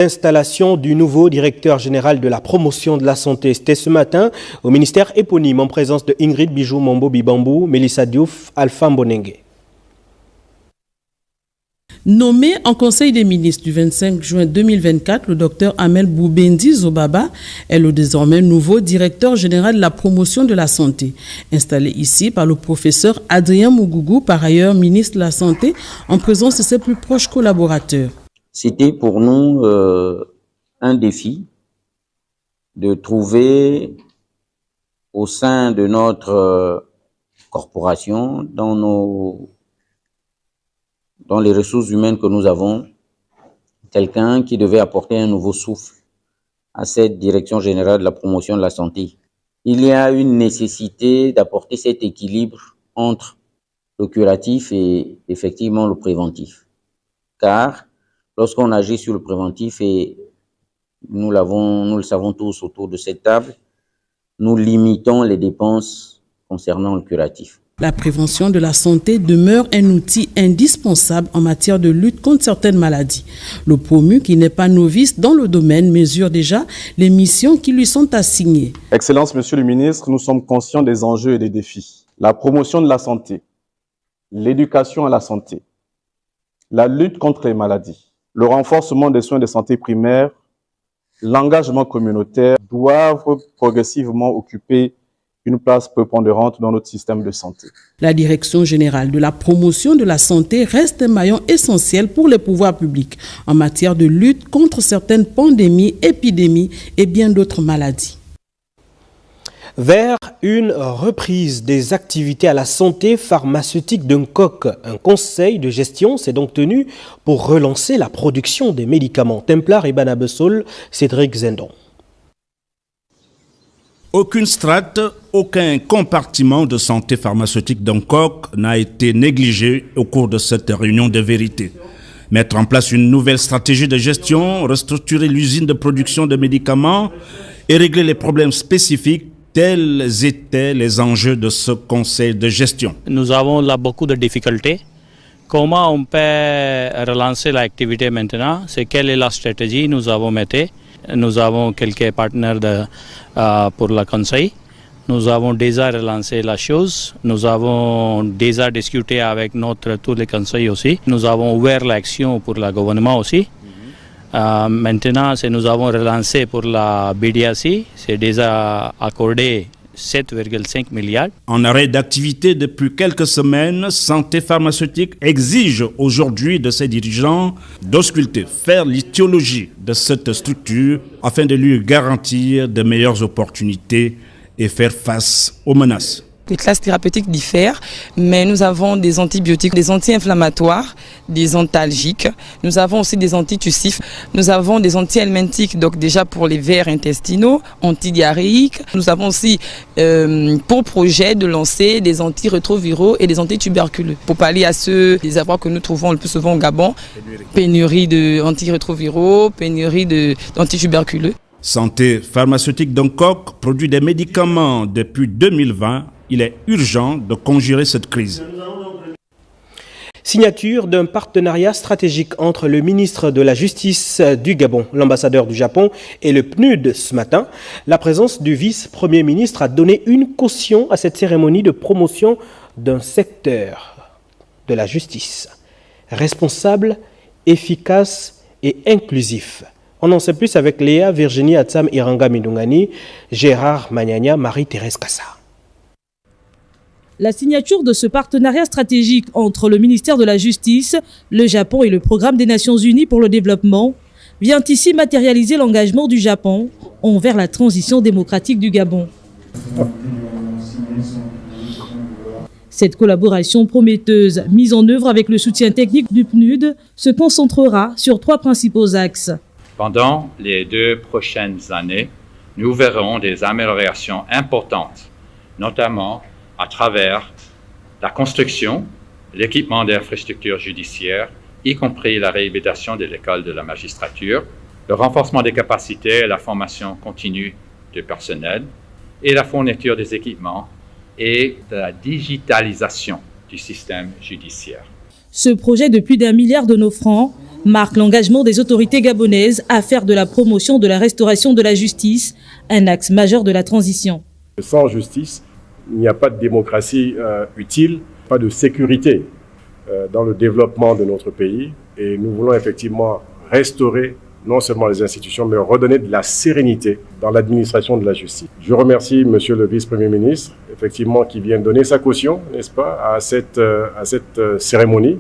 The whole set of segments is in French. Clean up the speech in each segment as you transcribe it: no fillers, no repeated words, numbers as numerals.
L'installation du nouveau directeur général de la promotion de la santé, c'était ce matin au ministère éponyme en présence de Ingrid Bijou Mombo Bibambou, Mélissa Diouf, Alpha Mbonenge. Nommé en Conseil des ministres du 25 juin 2024, le docteur Amel Boubendi Zobaba est le désormais nouveau directeur général de la promotion de la santé. Installé ici par le professeur Adrien Mougougou, par ailleurs ministre de la Santé, en présence de ses plus proches collaborateurs. C'était pour nous un défi de trouver au sein de notre corporation, dans les ressources humaines que nous avons, quelqu'un qui devait apporter un nouveau souffle à cette direction générale de la promotion de la santé. Il y a une nécessité d'apporter cet équilibre entre le curatif et effectivement le préventif. Car lorsqu'on agit sur le préventif, et nous le savons tous autour de cette table, nous limitons les dépenses concernant le curatif. La prévention de la santé demeure un outil indispensable en matière de lutte contre certaines maladies. Le promu, qui n'est pas novice dans le domaine, mesure déjà les missions qui lui sont assignées. Excellence, Monsieur le ministre, nous sommes conscients des enjeux et des défis. La promotion de la santé, l'éducation à la santé, la lutte contre les maladies, le renforcement des soins de santé primaire, l'engagement communautaire doivent progressivement occuper une place prépondérante dans notre système de santé. La Direction générale de la promotion de la santé reste un maillon essentiel pour les pouvoirs publics en matière de lutte contre certaines pandémies, épidémies et bien d'autres maladies. Vers une reprise des activités à la santé pharmaceutique d'Nkok, un conseil de gestion s'est donc tenu pour relancer la production des médicaments. Templar et Banabesol, Cédric Zendon. Aucune strate, aucun compartiment de santé pharmaceutique d'Nkok n'a été négligé au cours de cette réunion de vérité. Mettre en place une nouvelle stratégie de gestion, restructurer l'usine de production de médicaments et régler les problèmes spécifiques, tels étaient les enjeux de ce conseil de gestion. Nous avons là beaucoup de difficultés. Comment on peut relancer l'activité maintenant? Quelle est la stratégie nous avons mise? Nous avons quelques partenaires pour le conseil. Nous avons déjà relancé la chose. Nous avons déjà discuté avec tous les conseils aussi. Nous avons ouvert l'action pour le gouvernement aussi. Maintenant, nous avons relancé pour la BDAC. C'est déjà accordé 7,5 milliards. En arrêt d'activité depuis quelques semaines, Santé pharmaceutique exige aujourd'hui de ses dirigeants d'ausculter, faire l'étiologie de cette structure afin de lui garantir de meilleures opportunités et faire face aux menaces. Les classes thérapeutiques diffèrent, mais nous avons des antibiotiques, des anti-inflammatoires, des antalgiques. Nous avons aussi des antitussifs. Nous avons des anti-helminthiques, donc déjà pour les vers intestinaux, antidiarrhéiques. Nous avons aussi pour projet de lancer des antirétroviraux et des antituberculeux. Pour pallier à ceux des avoirs que nous trouvons le plus souvent au Gabon, pénurie d'antirétroviraux, pénurie d'antituberculeux. Santé pharmaceutique d'Nkok produit des médicaments depuis 2020. Il est urgent de conjurer cette crise. Signature d'un partenariat stratégique entre le ministre de la Justice du Gabon, l'ambassadeur du Japon et le PNUD ce matin. La présence du vice-premier ministre a donné une caution à cette cérémonie de promotion d'un secteur de la justice responsable, efficace et inclusif. On en sait plus avec Léa Virginie Atsam Iranga Mindungani, Gérard Magnagna, Marie-Thérèse Kassa. La signature de ce partenariat stratégique entre le ministère de la Justice, le Japon et le Programme des Nations Unies pour le développement vient ici matérialiser l'engagement du Japon envers la transition démocratique du Gabon. Cette collaboration prometteuse, mise en œuvre avec le soutien technique du PNUD, se concentrera sur 3 principaux axes. Pendant les 2 prochaines années, nous verrons des améliorations importantes, notamment à travers la construction, l'équipement d'infrastructures judiciaires, y compris la réhabilitation de l'école de la magistrature, le renforcement des capacités et la formation continue du personnel, et la fourniture des équipements et de la digitalisation du système judiciaire. Ce projet de plus d'1 milliard de nos francs marque l'engagement des autorités gabonaises à faire de la promotion de la restauration de la justice un axe majeur de la transition. Sans justice, il n'y a pas de démocratie utile, pas de sécurité dans le développement de notre pays. Et nous voulons effectivement restaurer non seulement les institutions, mais redonner de la sérénité dans l'administration de la justice. Je remercie Monsieur le Vice-Premier ministre, effectivement, qui vient donner sa caution, n'est-ce pas, à cette cérémonie.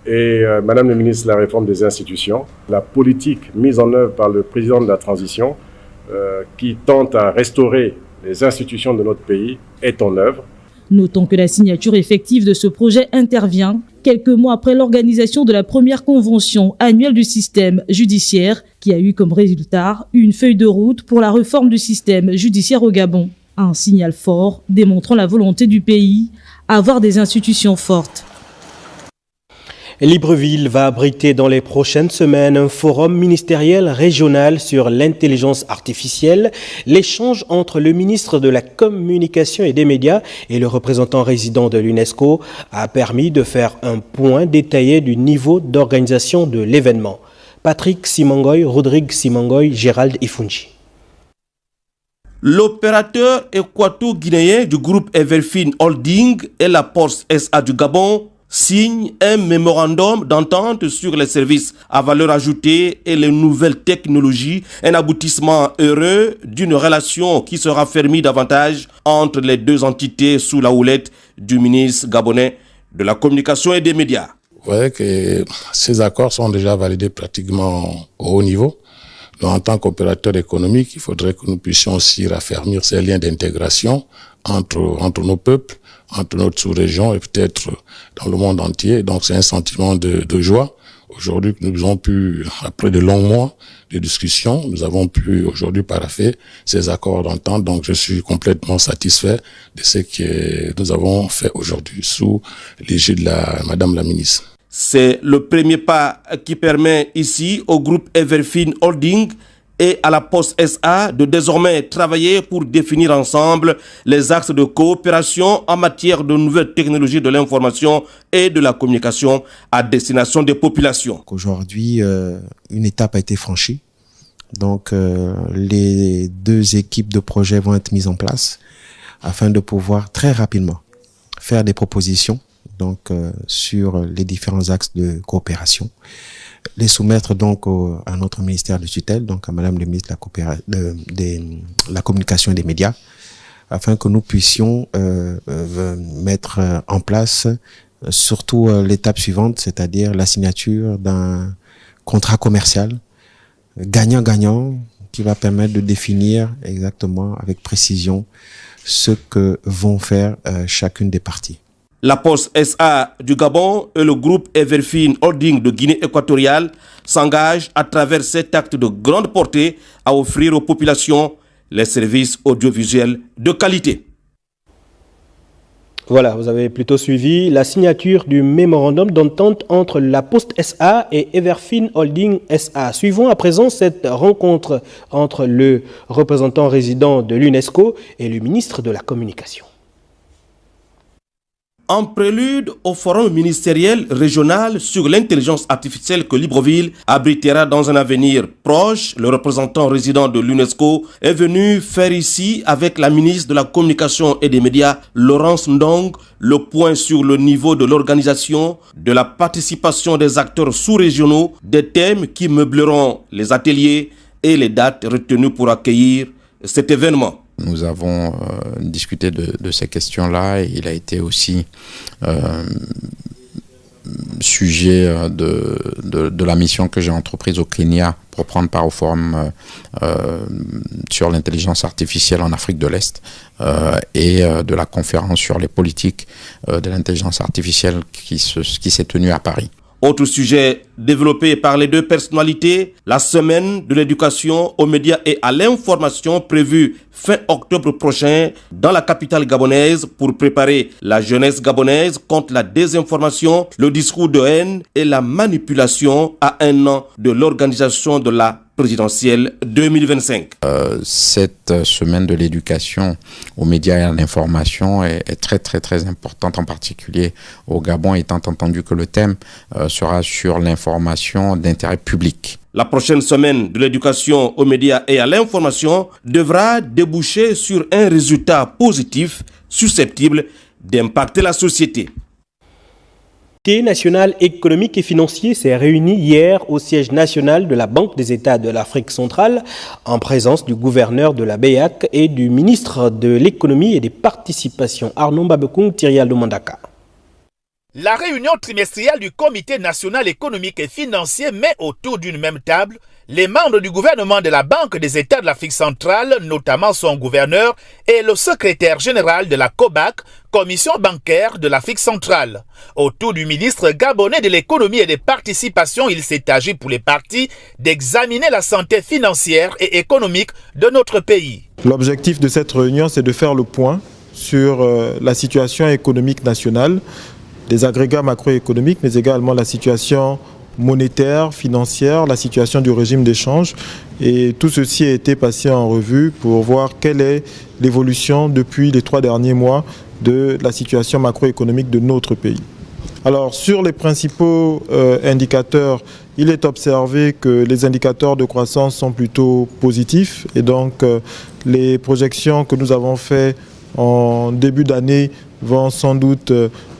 Et Madame le ministre de la Réforme des institutions, la politique mise en œuvre par le président de la transition, qui tente à restaurer les institutions de notre pays, est en œuvre. Notons que la signature effective de ce projet intervient quelques mois après l'organisation de la première convention annuelle du système judiciaire qui a eu comme résultat une feuille de route pour la réforme du système judiciaire au Gabon. Un signal fort démontrant la volonté du pays à avoir des institutions fortes. Libreville va abriter dans les prochaines semaines un forum ministériel régional sur l'intelligence artificielle. L'échange entre le ministre de la Communication et des Médias et le représentant résident de l'UNESCO a permis de faire un point détaillé du niveau d'organisation de l'événement. Patrick Simangoy, Rodrigue Simangoy, Gérald Ifunji. L'opérateur équato-guinéen du groupe Everfin Holding et la Poste SA du Gabon signe un mémorandum d'entente sur les services à valeur ajoutée et les nouvelles technologies, un aboutissement heureux d'une relation qui sera fermée davantage entre les deux entités sous la houlette du ministre gabonais de la Communication et des Médias. Vous voyez que ces accords sont déjà validés pratiquement au haut niveau. Donc, en tant qu'opérateur économique, il faudrait que nous puissions aussi raffermir ces liens d'intégration entre nos peuples, entre notre sous-région et peut-être dans le monde entier. Donc c'est un sentiment de joie. Aujourd'hui que nous avons pu, après de longs mois de discussions, nous avons pu aujourd'hui paraffer ces accords d'entente. Donc je suis complètement satisfait de ce que nous avons fait aujourd'hui sous l'égide de Madame la ministre. C'est le premier pas qui permet ici au groupe Everfin Holding et à la Poste SA de désormais travailler pour définir ensemble les axes de coopération en matière de nouvelles technologies de l'information et de la communication à destination des populations. Aujourd'hui, une étape a été franchie. Donc, les deux équipes de projet vont être mises en place afin de pouvoir très rapidement faire des propositions donc, sur les différents axes de coopération. Les soumettre donc à notre ministère de tutelle, donc à Madame le ministre de la Communication et des Médias, afin que nous puissions mettre en place surtout l'étape suivante, c'est-à-dire la signature d'un contrat commercial gagnant-gagnant qui va permettre de définir exactement avec précision ce que vont faire chacune des parties. La Poste SA du Gabon et le groupe Everfin Holding de Guinée équatoriale s'engagent à travers cet acte de grande portée à offrir aux populations les services audiovisuels de qualité. Voilà, vous avez plutôt suivi la signature du mémorandum d'entente entre la Poste SA et Everfin Holding SA. Suivons à présent cette rencontre entre le représentant résident de l'UNESCO et le ministre de la Communication. En prélude au forum ministériel régional sur l'intelligence artificielle que Libreville abritera dans un avenir proche, le représentant résident de l'UNESCO est venu faire ici avec la ministre de la Communication et des Médias, Laurence Ndong, le point sur le niveau de l'organisation, de la participation des acteurs sous-régionaux, des thèmes qui meubleront les ateliers et les dates retenues pour accueillir cet événement. Nous avons discuté de ces questions-là et il a été aussi sujet de la mission que j'ai entreprise au Kenya pour prendre part au forum sur l'intelligence artificielle en Afrique de l'Est et de la conférence sur les politiques de l'intelligence artificielle qui s'est tenue à Paris. Autre sujet développé par les deux personnalités, la semaine de l'éducation aux médias et à l'information prévue fin octobre prochain dans la capitale gabonaise pour préparer la jeunesse gabonaise contre la désinformation, le discours de haine et la manipulation à un an de l'organisation de la présidentielle 2025. Cette semaine de l'éducation aux médias et à l'information est très très très importante, en particulier au Gabon, étant entendu que le thème sera sur l'information d'intérêt public. La prochaine semaine de l'éducation aux médias et à l'information devra déboucher sur un résultat positif susceptible d'impacter la société. Le Comité national économique et financier s'est réuni hier au siège national de la Banque des États de l'Afrique centrale en présence du gouverneur de la BEAC et du ministre de l'économie et des participations Arnon Babekung Thirialdo Mandaka. La réunion trimestrielle du Comité national économique et financier met autour d'une même table les membres du gouvernement de la Banque des États de l'Afrique centrale, notamment son gouverneur, et le secrétaire général de la COBAC, Commission bancaire de l'Afrique centrale. Autour du ministre gabonais de l'économie et des participations, il s'est agi pour les partis d'examiner la santé financière et économique de notre pays. L'objectif de cette réunion, c'est de faire le point sur la situation économique nationale, des agrégats macroéconomiques, mais également la situation monétaire, financière, la situation du régime d'échange. Et tout ceci a été passé en revue pour voir quelle est l'évolution depuis les 3 derniers mois de la situation macroéconomique de notre pays. Alors, sur les principaux indicateurs, il est observé que les indicateurs de croissance sont plutôt positifs et donc les projections que nous avons faites en début d'année vont sans doute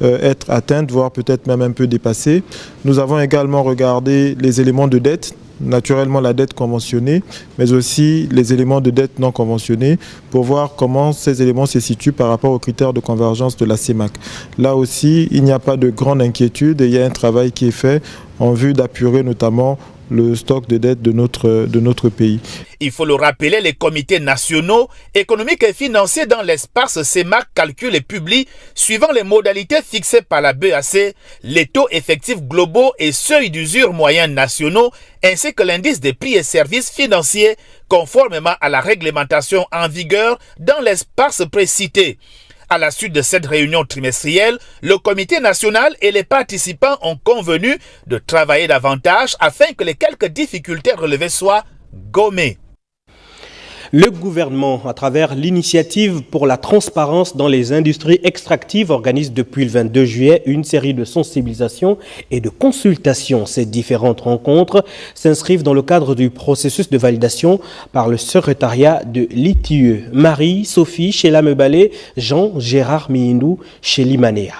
être atteintes, voire peut-être même un peu dépassées. Nous avons également regardé les éléments de dette, naturellement la dette conventionnée, mais aussi les éléments de dette non conventionnés, pour voir comment ces éléments se situent par rapport aux critères de convergence de la CEMAC. Là aussi, il n'y a pas de grande inquiétude et il y a un travail qui est fait en vue d'apurer notamment le stock de dette de notre pays. Il faut le rappeler, les comités nationaux économiques et financiers dans l'espace CEMAC calculent et publient, suivant les modalités fixées par la BEAC, les taux effectifs globaux et seuils d'usure moyens nationaux, ainsi que l'indice des prix et services financiers, conformément à la réglementation en vigueur dans l'espace précité. À la suite de cette réunion trimestrielle, le comité national et les participants ont convenu de travailler davantage afin que les quelques difficultés relevées soient gommées. Le gouvernement, à travers l'initiative pour la transparence dans les industries extractives, organise depuis le 22 juillet une série de sensibilisations et de consultations. Ces différentes rencontres s'inscrivent dans le cadre du processus de validation par le secrétariat de l'ITIE. Marie, Sophie, Sheila Mebalé, Jean-Gérard Miindou, chez Limanéa.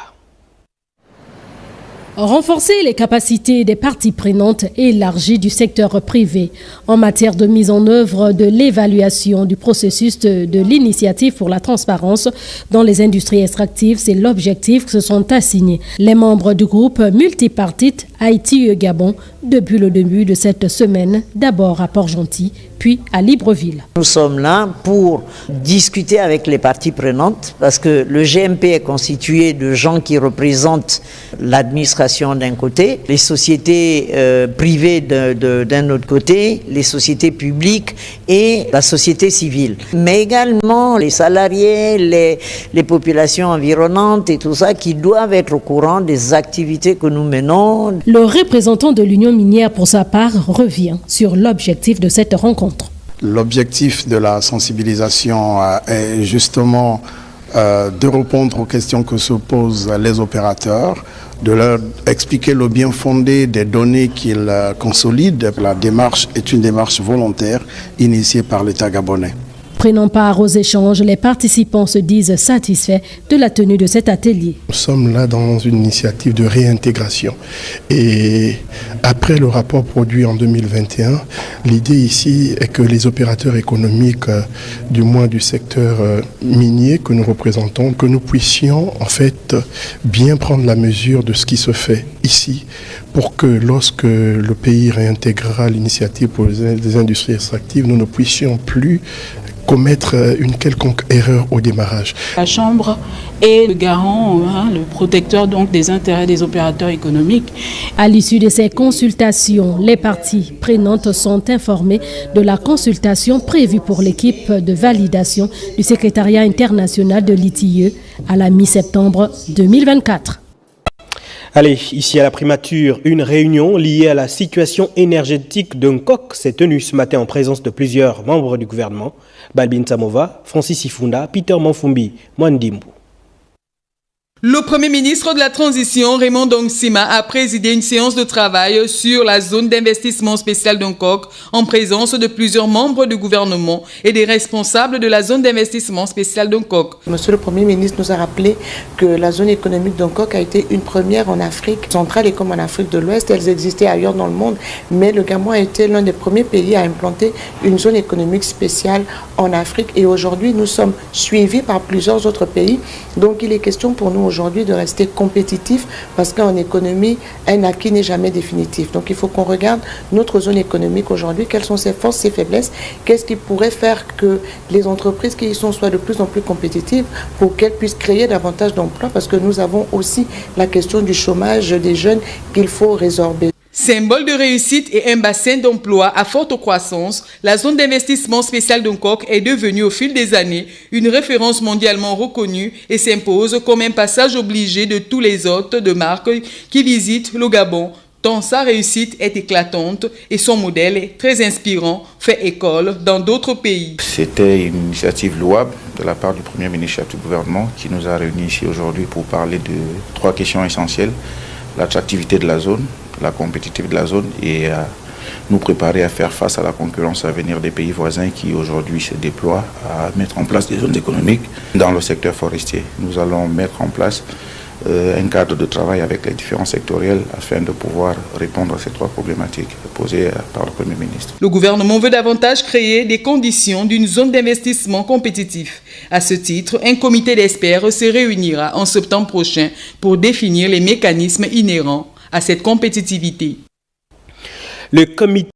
Renforcer les capacités des parties prenantes et élargies du secteur privé en matière de mise en œuvre de l'évaluation du processus de l'initiative pour la transparence dans les industries extractives, c'est l'objectif que se sont assignés les membres du groupe multipartite Haïti Gabon depuis le début de cette semaine, d'abord à Port-Gentil, puis à Libreville. Nous sommes là pour discuter avec les parties prenantes parce que le GMP est constitué de gens qui représentent l'administration d'un côté, les sociétés privées d'un autre côté, les sociétés publiques et la société civile. Mais également les salariés, les populations environnantes et tout ça qui doivent être au courant des activités que nous menons. Le représentant de l'Union minière, pour sa part, revient sur l'objectif de cette rencontre. L'objectif de la sensibilisation est justement de répondre aux questions que se posent les opérateurs, de leur expliquer le bien fondé des données qu'ils consolident. La démarche est une démarche volontaire initiée par l'État gabonais. Prenant part aux échanges, les participants se disent satisfaits de la tenue de cet atelier. Nous sommes là dans une initiative de réintégration. Et après le rapport produit en 2021, l'idée ici est que les opérateurs économiques, du moins du secteur minier que nous représentons, que nous puissions en fait bien prendre la mesure de ce qui se fait ici pour que lorsque le pays réintégrera l'initiative pour les industries extractives, nous ne puissions plus commettre une quelconque erreur au démarrage. La Chambre est le garant, le protecteur donc des intérêts des opérateurs économiques. À l'issue de ces consultations, les parties prenantes sont informées de la consultation prévue pour l'équipe de validation du secrétariat international de l'ITIE à la mi-septembre 2024. Allez, ici à la primature, une réunion liée à la situation énergétique d'un coq s'est tenue ce matin en présence de plusieurs membres du gouvernement. Balbin Samova, Francis Ifunda, Peter Manfumbi, Mwandimbu. Le Premier ministre de la Transition, Raymond Dongsima, a présidé une séance de travail sur la zone d'investissement spécial d'Ongkok en présence de plusieurs membres du gouvernement et des responsables de la zone d'investissement spécial d'Ongkok. Monsieur le Premier ministre nous a rappelé que la zone économique d'Ongkok a été une première en Afrique centrale et comme en Afrique de l'Ouest. Elles existaient ailleurs dans le monde, mais le Gabon a été l'un des premiers pays à implanter une zone économique spéciale en Afrique. Et aujourd'hui, nous sommes suivis par plusieurs autres pays. Donc il est question pour nous aujourd'hui de rester compétitif parce qu'en économie, un acquis n'est jamais définitif. Donc il faut qu'on regarde notre zone économique aujourd'hui, quelles sont ses forces, ses faiblesses, qu'est-ce qui pourrait faire que les entreprises qui y sont soient de plus en plus compétitives pour qu'elles puissent créer davantage d'emplois parce que nous avons aussi la question du chômage des jeunes qu'il faut résorber. Symbole de réussite et un bassin d'emploi à forte croissance, la zone d'investissement spécial d'Ongkok est devenue au fil des années une référence mondialement reconnue et s'impose comme un passage obligé de tous les hôtes de marque qui visitent le Gabon, tant sa réussite est éclatante et son modèle est très inspirant, fait école dans d'autres pays. C'était une initiative louable de la part du Premier ministre du gouvernement qui nous a réunis ici aujourd'hui pour parler de 3 questions essentielles. L'attractivité de la zone, la compétitivité de la zone et nous préparer à faire face à la concurrence à venir des pays voisins qui aujourd'hui se déploient à mettre en place des zones économiques dans le secteur forestier. Nous allons mettre en place un cadre de travail avec les différents sectoriels afin de pouvoir répondre à ces 3 problématiques posées par le Premier ministre. Le gouvernement veut davantage créer des conditions d'une zone d'investissement compétitif. À ce titre, un comité d'experts se réunira en septembre prochain pour définir les mécanismes inhérents à cette compétitivité. Le comité